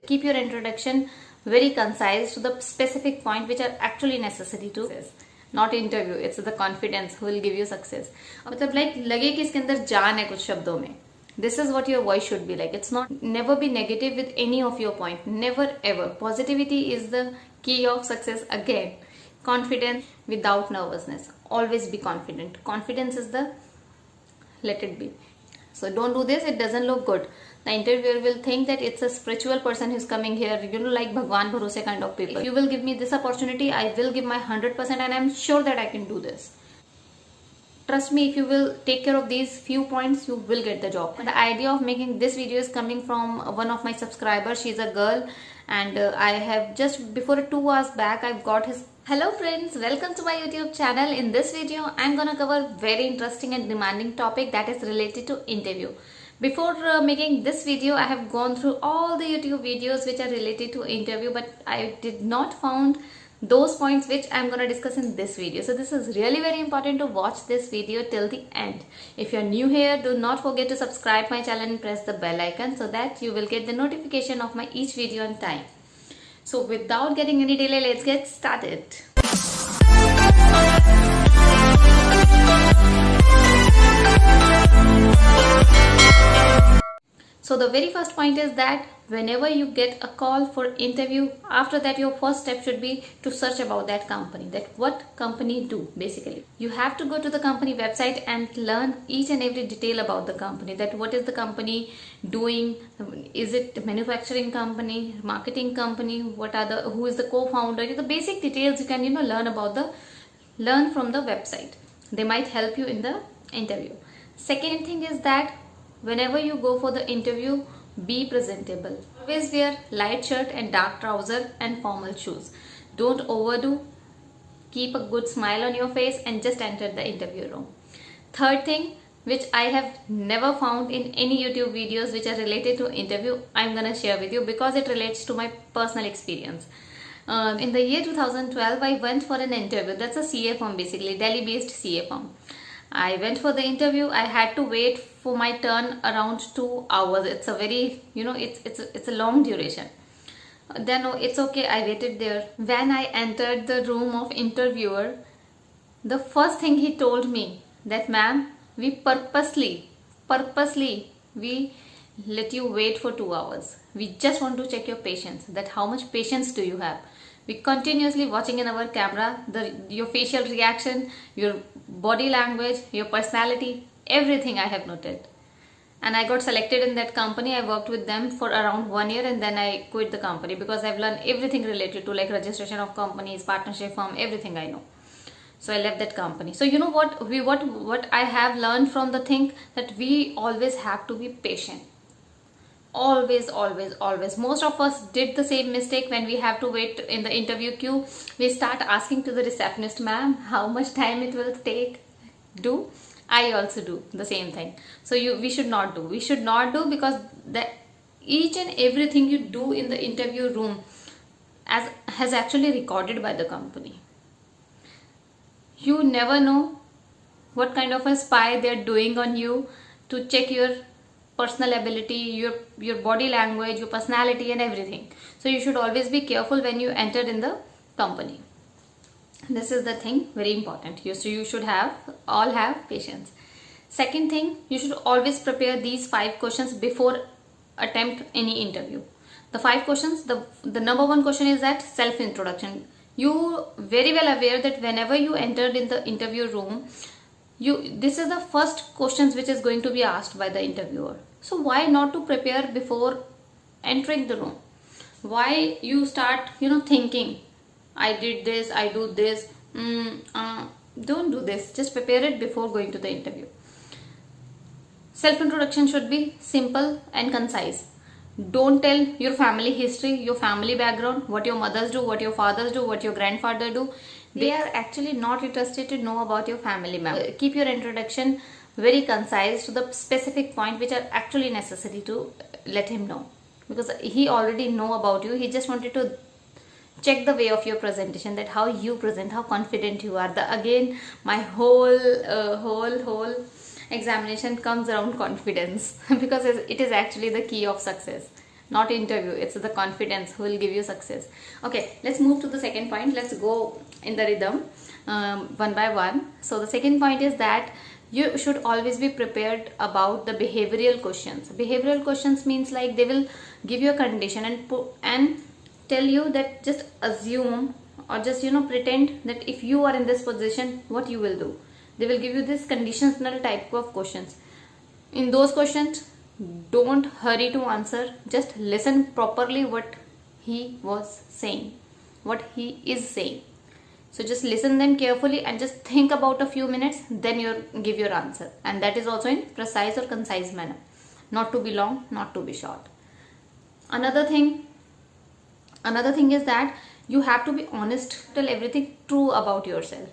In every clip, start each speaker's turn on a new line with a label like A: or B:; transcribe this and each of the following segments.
A: Keep your introduction very concise to the specific point which are actually necessary to success. Not interview, it's the confidence who will give you success. मतलब like लगे कि इसके अंदर जान है कुछ शब्दों में. This is what your voice should be like. It's not, never be negative with any of your point. Never ever. Positivity is the key of success again. Confidence without nervousness. Always be confident. Confidence is the, let it be. So don't do this, it doesn't look good. The interviewer will think that it's a spiritual person who's coming here, like Bhagwan Bharose kind of people. If you will give me this opportunity, I will give my 100% and I'm sure that I can do this. Trust me, if you will take care of these few points, you will get the job. The idea of making this video is coming from one of my subscribers. She's a girl and I have just before 2 hours back, I've got his. Hello friends, welcome to my YouTube channel. In this video, I'm gonna cover very interesting and demanding topic that is related to interview. Before making this video, I have gone through all the YouTube videos which are related to interview, but I did not found those points which I'm gonna discuss in this video. So this is really very important to watch this video till the end. If you're new here, do not forget to subscribe my channel and press the bell icon so that you will get the notification of my each video on time. So without getting any delay, let's get started. So the very first point is that whenever you get a call for interview, after that your first step should be to search about that company, that what company do basically. You have to go to the company website and learn each and every detail about the company, that what is the company doing, is it manufacturing company, marketing company, who is the co-founder, the basic details you can learn from the website. They might help you in the interview. Second thing is that whenever you go for the interview, be presentable. Always wear light shirt and dark trouser and formal shoes. Don't overdo. Keep a good smile on your face and just enter the interview room. Third thing, which I have never found in any YouTube videos which are related to interview, I'm gonna share with you because it relates to my personal experience. In the year 2012, I went for an interview. That's a CA firm basically, Delhi-based CA firm. I went for the interview. I had to wait for my turn around 2 hours. It's a very, it's a long duration. Then it's okay, I waited there. When I entered the room of interviewer, the first thing he told me that, ma'am, we purposely, we let you wait for 2 hours. We just want to check your patience, that how much patience do you have. We continuously watching in our camera, your facial reaction, your body language, your personality, everything I have noted. And I got selected in that company. I worked with them for around 1 year and then I quit the company because I've learned everything related to like registration of companies, partnership firm, everything I know. So I left that company. So you know what I have learned from the thing, that we always have to be patient. Always. Most of us did the same mistake. When we have to wait in the interview queue, we start asking to the receptionist, ma'am, how much time it will take. I also do the same thing. So we should not do because each and everything you do in the interview room has actually recorded by the company. You never know what kind of a spy they're doing on you to check your personal ability, your body language, your personality and everything. So you should always be careful when you enter in the company. This is the thing, very important. So you should all have patience. Second thing, you should always prepare these 5 questions before attempt any interview. The 5 questions, the number 1 question is that self-introduction. You very well aware that whenever you entered in the interview room, this is the first questions which is going to be asked by the interviewer. So why not to prepare before entering the room? Why you start thinking, I did this, I do this. Don't do this. Just prepare it before going to the interview. Self-introduction should be simple and concise. Don't tell your family history, your family background, what your mothers do, what your fathers do, what your grandfather do. They are actually not interested to know about your family member. Keep your introduction very concise to the specific point which are actually necessary to let him know. Because he already know about you. He just wanted to check the way of your presentation, that how you present, how confident you are. Again, my whole examination comes around confidence because it is actually the key of success. not interview. It's the confidence who will give you success. Okay, let's move to the second point. Let's go in the rhythm, one by one. So the second point is that you should always be prepared about the behavioral questions. Behavioral questions means like they will give you a condition and tell you that just assume or just pretend that if you are in this position, what you will do. They will give you this conditional type of questions. In those questions, don't hurry to answer. Just listen properly what he was saying, what he is saying. So just listen them carefully and just think about a few minutes, then you give your answer. And that is also in precise or concise manner. Not to be long, not to be short. Another thing is that you have to be honest, tell everything true about yourself.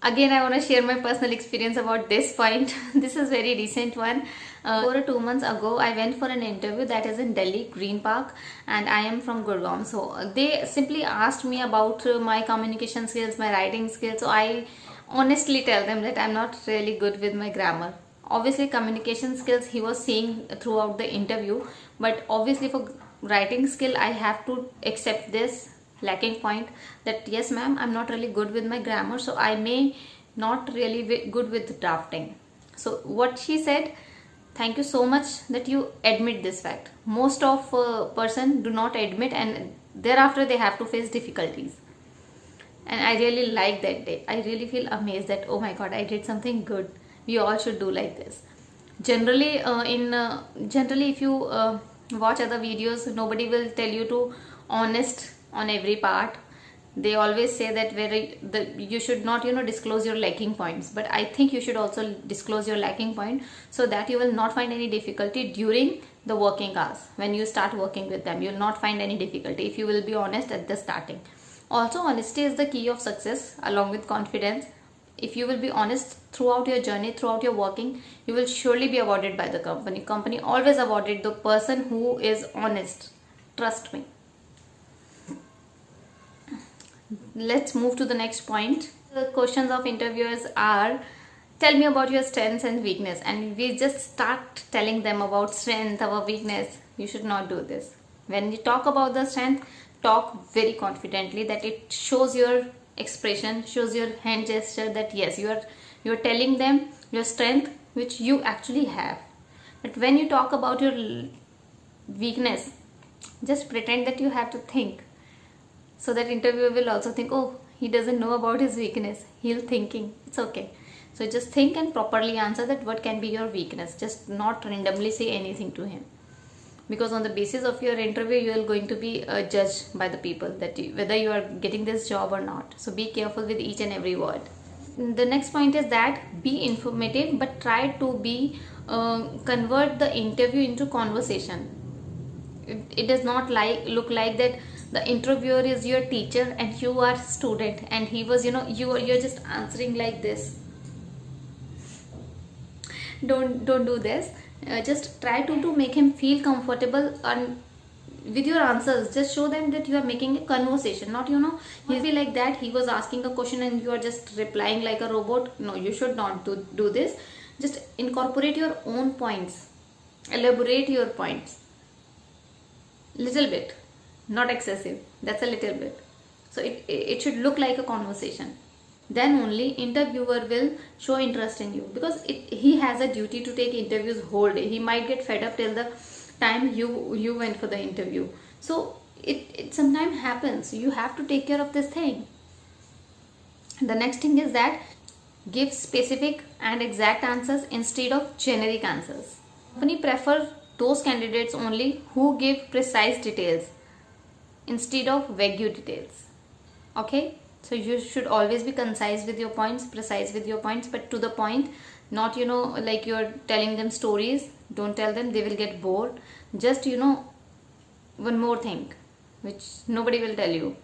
A: Again, I want to share my personal experience about this point. This is very recent one. 2 months ago, I went for an interview that is in Delhi, Green Park, and I am from Gurgaon. So they simply asked me about my communication skills, my writing skills. So I honestly tell them that I'm not really good with my grammar. Obviously, communication skills he was seeing throughout the interview, but obviously for writing skill, I have to accept this lacking point that yes ma'am, I'm not really good with my grammar, so I may not really be good with drafting. So what she said, thank you so much that you admit this fact. Most of person do not admit, and thereafter they have to face difficulties. And I really like that day. I really feel amazed that oh my god, I did something good. We all should do like this. Generally generally if you watch other videos, nobody will tell you to honest on every part. They always say that you should not disclose your lacking points, but I think you should also disclose your lacking point, so that you will not find any difficulty during the working hours. When you start working with them, you will not find any difficulty if you will be honest at the starting. Also, honesty is the key of success along with confidence. If you will be honest throughout your journey, throughout your working, you will surely be awarded by the company always awarded the person who is honest. Trust me. Let's move to the next point. The questions of interviewers are, tell me about your strengths and weakness, and we just start telling them about strength, our weakness. You should not do this. When you talk about the strength, talk very confidently, that it shows your expression, shows your hand gesture that yes, you're telling them your strength which you actually have. But when you talk about your weakness, just pretend that you have to think, so that interviewer will also think, oh, he doesn't know about his weakness, he'll thinking. It's okay. So just think and properly answer that what can be your weakness. Just not randomly say anything to him, because on the basis of your interview you are going to be judged by the people that whether you are getting this job or not. So be careful with each and every word. The next point is that be informative, but try to be convert the interview into conversation. It does not look like that the interviewer is your teacher and you are student, and he was you're just answering like this. Don't do this. Just try to make him feel comfortable and with your answers. Just show them that you are making a conversation, not he'll be like that he was asking a question and you are just replying like a robot. No, you should not do this. Just incorporate your own points, elaborate your points little bit, not excessive. That's a little bit. So it should look like a conversation. Then only interviewer will show interest in you, because he has a duty to take interviews whole day. He might get fed up till the time you went for the interview. So it sometimes happens. You have to take care of this thing. The next thing is that give specific and exact answers instead of generic answers. Company prefer those candidates only who give precise details instead of vague details. Okay, so you should always be concise with your points, precise with your points, but to the point. Not like you're telling them stories. Don't tell them, they will get bored. Just one more thing which nobody will tell you.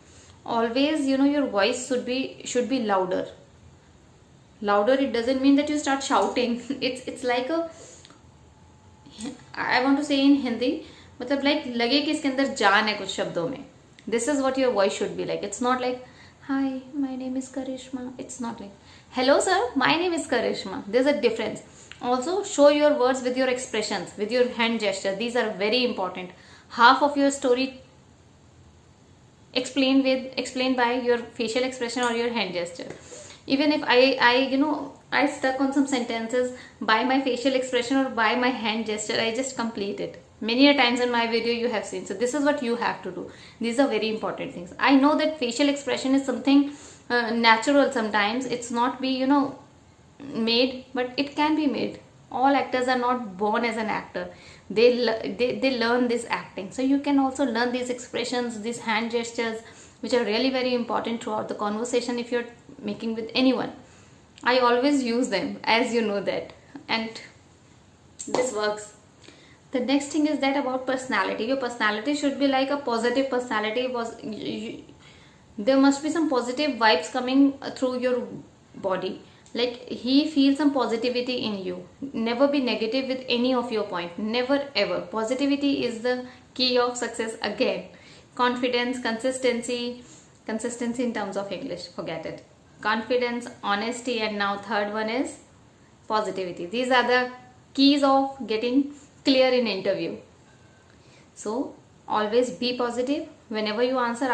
A: Always your voice should be louder. It doesn't mean that you start shouting. It's like a, I want to say in Hindi, मतलब like लगे कि इसके अंदर जान है कुछ शब्दों में. This is what your voice should be like. It's not like, hi, my name is Karishma. It's not like, hello sir, my name is Karishma. There's a difference. Also show your words with your expressions, with your hand gesture. These are very important. half of your story explained by your facial expression or your hand gesture. Even if I stuck on some sentences by my facial expression or by my hand gesture, I just complete it. Many a times in my video you have seen. So this is what you have to do. These are very important things. I know that facial expression is something natural. Sometimes it's not be made, but it can be made. All actors are not born as an actor. They learn this acting. So you can also learn these expressions, these hand gestures, which are really very important throughout the conversation if you're making with anyone. I always use them, as you know that, and this works. The next thing is that about personality. Your personality should be like a positive personality. There must be some positive vibes coming through your body. Like he feels some positivity in you. Never be negative with any of your point. Never ever. Positivity is the key of success again. Confidence, consistency in terms of English, forget it. Confidence, honesty, and now third one is positivity. These are the keys of getting clear in interview. So always be positive. Whenever you answer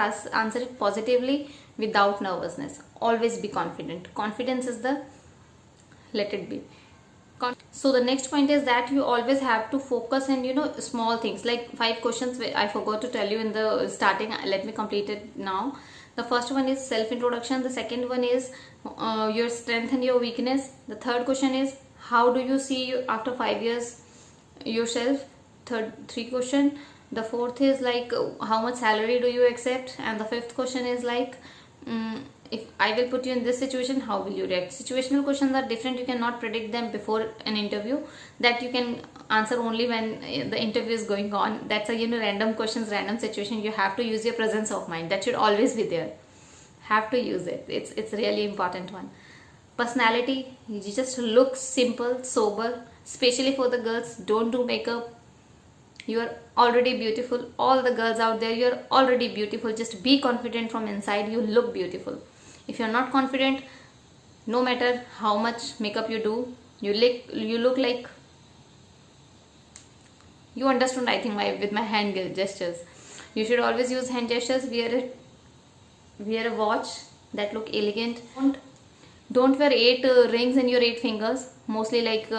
A: it positively without nervousness. Always be confident. Confidence is the, let it be. So the next point is that you always have to focus on small things, like 5 questions I forgot to tell you in the starting. Let me complete it now. The first one is self introduction. The second one is your strength and your weakness. The third question is how do you see you after 5 years yourself. Three question. The fourth is like how much salary do you accept, and the fifth question is like if I will put you in this situation, how will you react? Situational questions are different. You cannot predict them before an interview. That you can answer only when the interview is going on. That's a random questions, random situation. You have to use your presence of mind. That should always be there. Have to use it. It's really important one. Personality, you just look simple, sober. Especially for the girls, don't do makeup. You are already beautiful. All the girls out there, you are already beautiful. Just be confident from inside. You look beautiful. If you are not confident, no matter how much makeup you do, you look like, you understand I think with my hand gestures. You should always use hand gestures. Wear a watch that look elegant. Don't wear 8 rings in your 8 fingers. Mostly like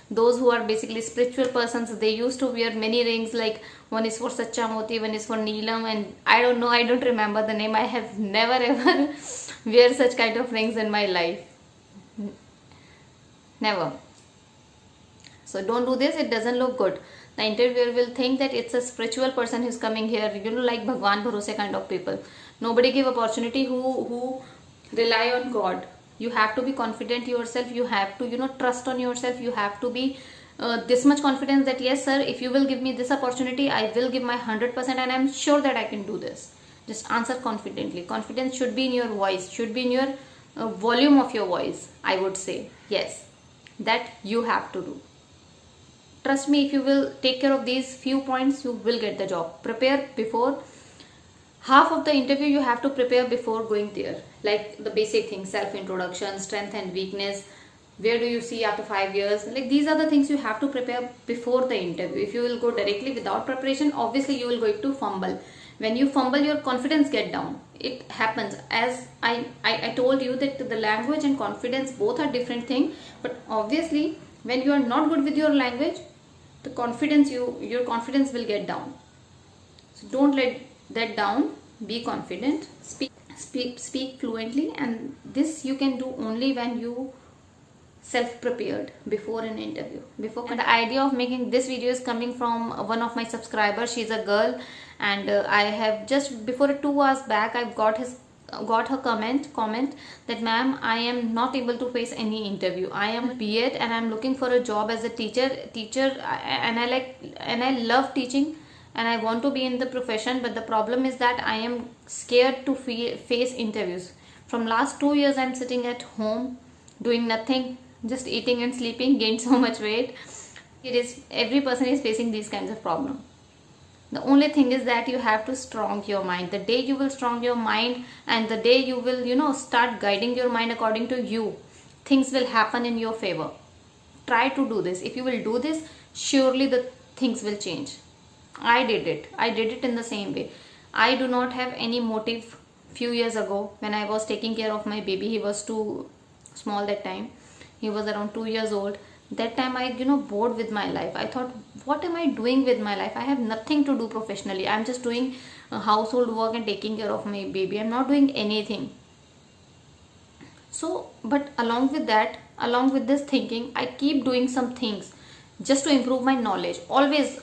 A: those who are basically spiritual persons, they used to wear many rings, like one is for Sacha Moti, one is for Neelam, and I don't know, I don't remember the name. I have never ever wear such kind of rings in my life. Never. So don't do this. It doesn't look good. The interviewer will think that it's a spiritual person who's coming here, like Bhagwan Bharose kind of people. Nobody give opportunity who rely on God. You have to be confident yourself. You have to trust on yourself. You have to be this much confidence that yes sir, if you will give me this opportunity, I will give my 100% and I'm sure that I can do this. Just answer confidently. Confidence should be in your voice, should be in your volume of your voice, I would say. Yes, that you have to do. Trust me, if you will take care of these few points, you will get the job. Prepare before. Half of the interview you have to prepare before going there. Like the basic things, self-introduction, strength and weakness, where do you see after 5 years. Like these are the things you have to prepare before the interview. If you will go directly without preparation, obviously you will going to fumble. When you fumble, your confidence get down. It happens. As I told you that the language and confidence both are different things. But obviously when you are not good with your language, the confidence your confidence will get down. So don't let that down. Be confident. Speak fluently, and this you can do only when you self-prepared before an interview. And the idea of making this video is coming from one of my subscribers. She's a girl, and I have just before 2 hours back I've got her comment that ma'am, I am not able to face any interview. I am B.Ed and I'm looking for a job as a teacher, and I love teaching and I want to be in the profession, but the problem is that I am scared to face interviews. From last 2 years I'm sitting at home doing nothing, just eating and sleeping, gained so much weight. Every person is facing these kinds of problems. The only thing is that you have to strong your mind. The day you will strong your mind, and the day you will start guiding your mind according to you, things will happen in your favor. Try to do this. If you will do this, surely the things will change. I did it in the same way. I do not have any motive. Few years ago when I was taking care of my baby, he was too small that time. He was around 2 years old. That time I bored with my life. I thought, what am I doing with my life? I have nothing to do professionally. I'm just doing household work and taking care of my baby. I'm not doing anything. So, but along with this thinking, I keep doing some things just to improve my knowledge. Always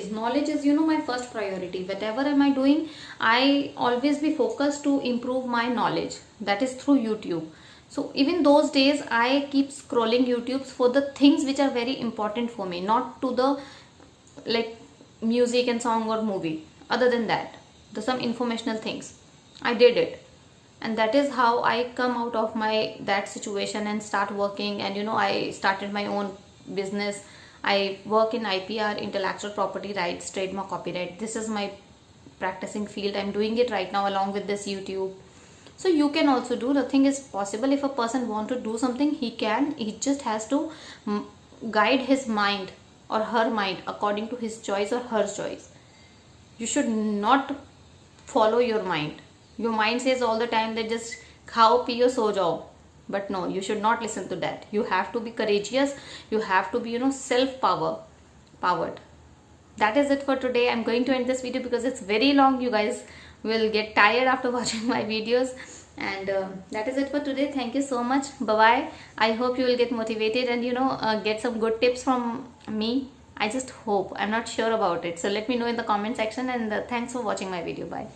A: knowledge is my first priority. Whatever am I doing, I always be focused to improve my knowledge. That is through YouTube. So even those days I keep scrolling YouTubes for the things which are very important for me, not to the like music and song or movie. Other than that, the some informational things I did it. And that is how I come out of my that situation and start working. And I started my own business. I work in IPR, intellectual property rights, trademark, copyright. This is my practicing field. I'm doing it right now along with this YouTube. So you can also do. The thing is possible. If a person want to do something, he can. He just has to guide his mind or her mind according to his choice or her choice. You should not follow your mind. Your mind says all the time that just khao piyo so jao. But no, you should not listen to that. You have to be courageous. You have to be powered. That is it for today. I'm going to end this video because it's very long. You guys will get tired after watching my videos. And that is it for today. Thank you so much. Bye bye. I hope you will get motivated and get some good tips from me. I just hope. I'm not sure about it. So let me know in the comment section. And thanks for watching my video. Bye.